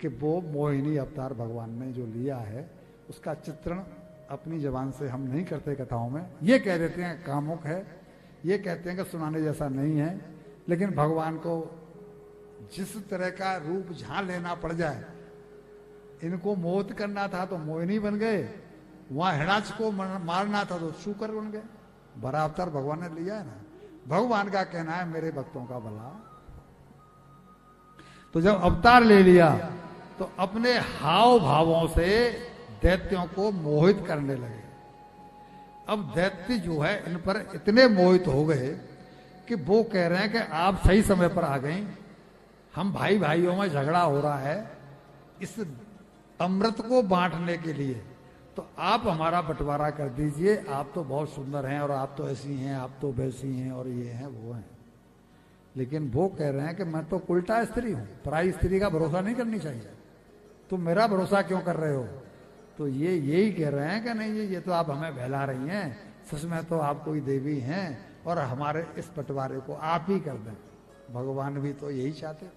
कि वो मोहिनी अवतार भगवान ने जो लिया है उसका चित्रण अपनी जबान से हम नहीं करते कथाओं में। ये कह देते हैं कामुक है, ये कहते हैं कि सुनाने जैसा नहीं है, लेकिन भगवान को जिस तरह का रूप जहां लेना पड़ जाए, इनको मोहित करना था तो मोहिनी बन गए, वहां हिरणाक्ष को मारना था तो शूकर बन गए। बड़ा अवतार भगवान ने लिया है ना। भगवान का कहना है मेरे भक्तों का भला। तो जब अवतार ले लिया तो अपने हाव भावों से दैत्यों को मोहित करने लगे। अब दैत्य जो है इन पर इतने मोहित हो गए कि वो कह रहे हैं कि आप सही समय पर आ गए, हम भाई भाइयों में झगड़ा हो रहा है इस अमृत को बांटने के लिए, तो आप हमारा बंटवारा कर दीजिए। आप तो बहुत सुंदर हैं और आप तो ऐसी हैं, आप तो वैसी हैं और ये हैं वो हैं। लेकिन वो कह रहे हैं कि मैं तो उल्टा स्त्री हूं, पराई स्त्री का भरोसा नहीं करनी चाहिए, तुम मेरा भरोसा क्यों कर रहे हो। तो ये यही कह रहे हैं कि नहीं ये तो आप हमें बहला रही हैं, सच में तो आप कोई देवी हैं और हमारे इस बंटवारे को आप ही कर दें। भगवान भी तो यही चाहते थे।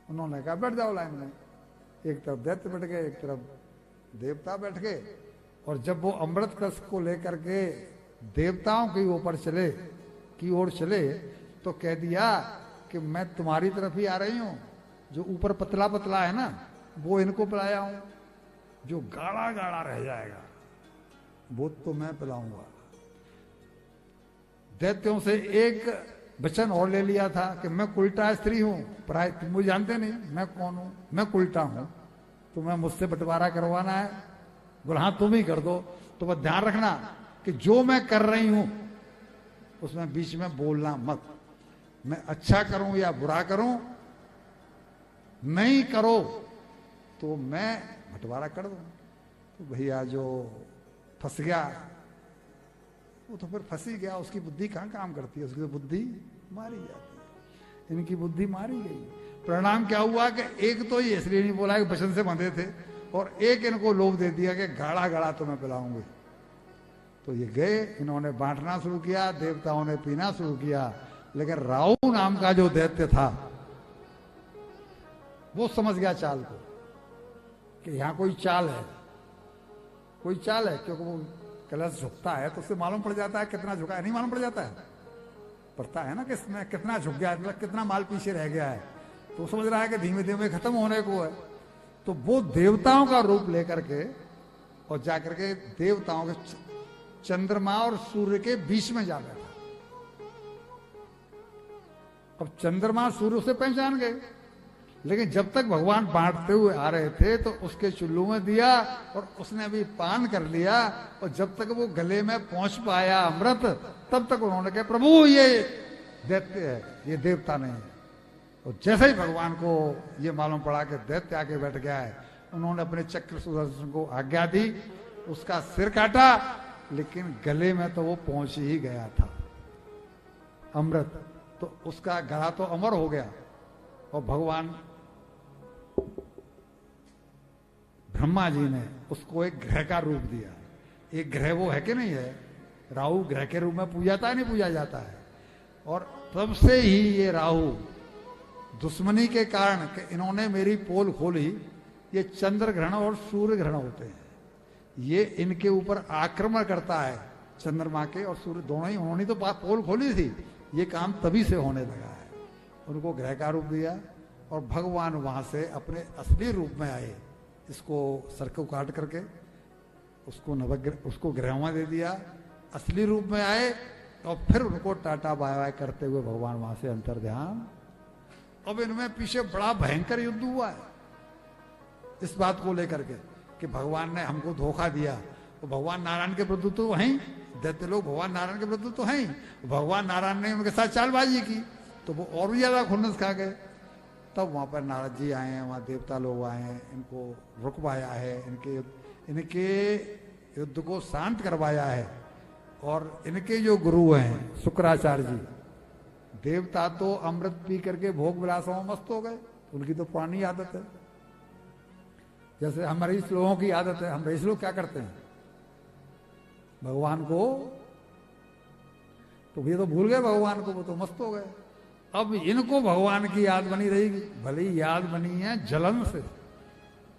उन्होंने कहा बैठ जाओ लाइन में। एक तरफ दैत्य बैठ गए, एक तरफ देवता बैठ गए। और जब वो अमृत कलश को लेकर के देवताओं की ओर चले तो कह दिया कि मैं तुम्हारी तरफ ही आ रही हूं। जो ऊपर पतला पतला है ना वो इनको पिलाया हूं, जो गाढ़ा गाढ़ा रह जाएगा वो तो मैं पिलाऊंगा। दैत्यों से एक वचन और ले लिया था कि मैं कुल्टा स्त्री हूं, प्राय तुम मुझे जानते नहीं मैं कौन हूं, मैं कुल्टा हूं, तुम्हें मुझसे बंटवारा करवाना है, बोला हाँ तुम ही कर दो। तो बस ध्यान रखना कि जो मैं कर रही हूं उसमें बीच में बोलना मत। मैं अच्छा करूं या बुरा करूं, नहीं करो तो मैं बंटवारा कर दूं। तो भैया जो फंस गया वो तो फिर फंस ही गया, उसकी बुद्धि कहां काम करती है, उसकी तो बुद्धि मारी जाती है। इनकी बुद्धि मारी गई। परिणाम क्या हुआ कि एक तो ये इसलिए नहीं बोला कि वचन से बंधे थे, और एक इनको लोभ दे दिया कि गाढ़ा गाढ़ा तो मैं पिलाऊंगी। तो ये गए, इन्होंने बांटना शुरू किया, देवताओं ने पीना शुरू किया। लेकिन राहु नाम का जो दैत्य था वो समझ गया चाल को कि यहां कोई चाल है, कोई चाल है। क्योंकि वो कलश झुकता है तो उससे मालूम पड़ जाता है कितना झुका है, नहीं मालूम पड़ जाता है, पड़ता है ना कि इसमें कितना झुक गया है, मतलब कितना माल पीछे रह गया है। तो समझ रहा है कि धीमे धीमे खत्म होने को है। तो वो देवताओं का रूप लेकर के और जाकर के देवताओं के चंद्रमा और सूर्य के बीच में जा बैठा। अब चंद्रमा सूर्य से पहचान गए, लेकिन जब तक भगवान बांटते हुए आ रहे थे तो उसके चुल्लू में दिया और उसने भी पान कर लिया। और जब तक वो गले में पहुंच पाया अमृत, तब तक उन्होंने कहा प्रभु ये दैत्य है, ये देवता नहीं है। और जैसे ही भगवान को ये मालूम पड़ा कि दैत्य आके बैठ गया है, उन्होंने अपने चक्र सुदर्शन को आज्ञा दी, उसका सिर काटा, लेकिन गले में तो वो पहुंच ही गया था अमृत। तो उसका गला तो अमर हो गया। और भगवान ब्रह्मा जी ने उसको एक ग्रह का रूप दिया। एक ग्रह वो है कि नहीं है, राहु ग्रह के रूप में पूजा जाता है, नहीं पूजा जाता है। और तब से ही ये राहु दुश्मनी के कारण कि इन्होंने मेरी पोल खोली, ये चंद्र ग्रहण और सूर्य ग्रहण होते हैं, ये इनके ऊपर आक्रमण करता है। चंद्रमा के और सूर्य दोनों ही, उन्होंने तो पोल खोली थी, ये काम तभी से होने लगा है। उनको ग्रह का रूप दिया और भगवान वहां से अपने असली रूप में आए। इसको सर को काट करके उसको ग्रह में दे दिया, असली रूप में आए और फिर उनको टाटा बाय बाय करते हुए भगवान वहां से अंतर्ध्यान। अब इनमें पीछे बड़ा भयंकर युद्ध हुआ है इस बात को लेकर के कि भगवान ने हमको धोखा दिया। तो भगवान नारायण के विरुद्ध तो हैं, दैत्य लोग भगवान नारायण के विरुद्ध तो हैं। भगवान नारायण ने उनके साथ चालबाजी की तो वो और भी ज्यादा खुन्नस खा गए। तब वहां पर नारद जी आए हैं, वहां देवता लोग आए हैं, इनको रुकवाया है, इनके युद्ध को शांत करवाया है। और इनके जो गुरु हैं शुक्राचार्य जी, देवता तो अमृत पी करके भोग विलासों में मस्त हो गए, उनकी तो पुरानी आदत है। जैसे हमारे इस लोगों की आदत है, हम इस लोग क्या करते हैं भगवान को, तो ये तो भूल गए भगवान को, वो तो मस्त हो गए। अब इनको भगवान की याद बनी रहेगी, भले ही याद बनी है जलन से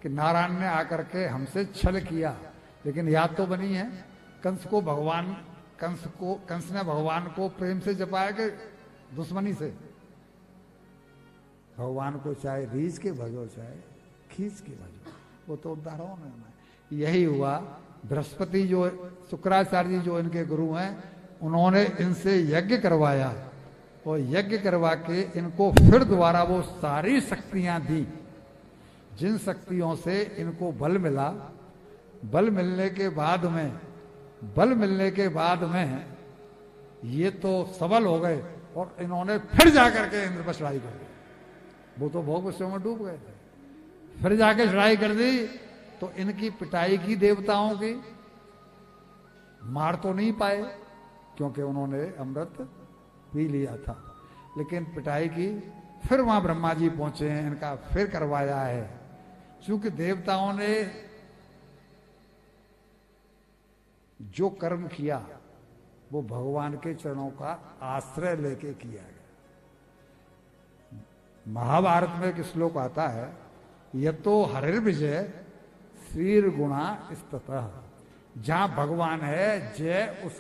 कि नारायण ने आकर के हमसे छल किया, लेकिन याद तो बनी है। कंस ने भगवान को प्रेम से जपाया कि दुश्मनी से? भगवान को चाहे रीझ के भजो चाहे खींच के भजो, वो तो उदाहरण है। यही हुआ। बृहस्पति जो शुक्राचार्य जी जो इनके गुरु हैं, उन्होंने इनसे यज्ञ करवाया और यज्ञ करवा के इनको फिर दोबारा वो सारी शक्तियां दी, जिन शक्तियों से इनको बल मिला। बल मिलने के बाद में ये तो सबल हो गए और इन्होंने फिर जाकर के इंद्र पर चढ़ाई कर दी। वो तो भोग विषयों में डूब गए थे, फिर जाके चढ़ाई कर दी। तो इनकी पिटाई की देवताओं की, मार तो नहीं पाए क्योंकि उन्होंने अमृत पी लिया था, लेकिन पिटाई की। फिर वहां ब्रह्मा जी पहुंचे हैं, इनका फिर करवाया है। क्योंकि देवताओं ने जो कर्म किया वो भगवान के चरणों का आश्रय लेके किया गया। महाभारत में एक श्लोक आता है, यतो हरिर्विजय श्रीर गुणा स्ततः, जहां भगवान है जय उस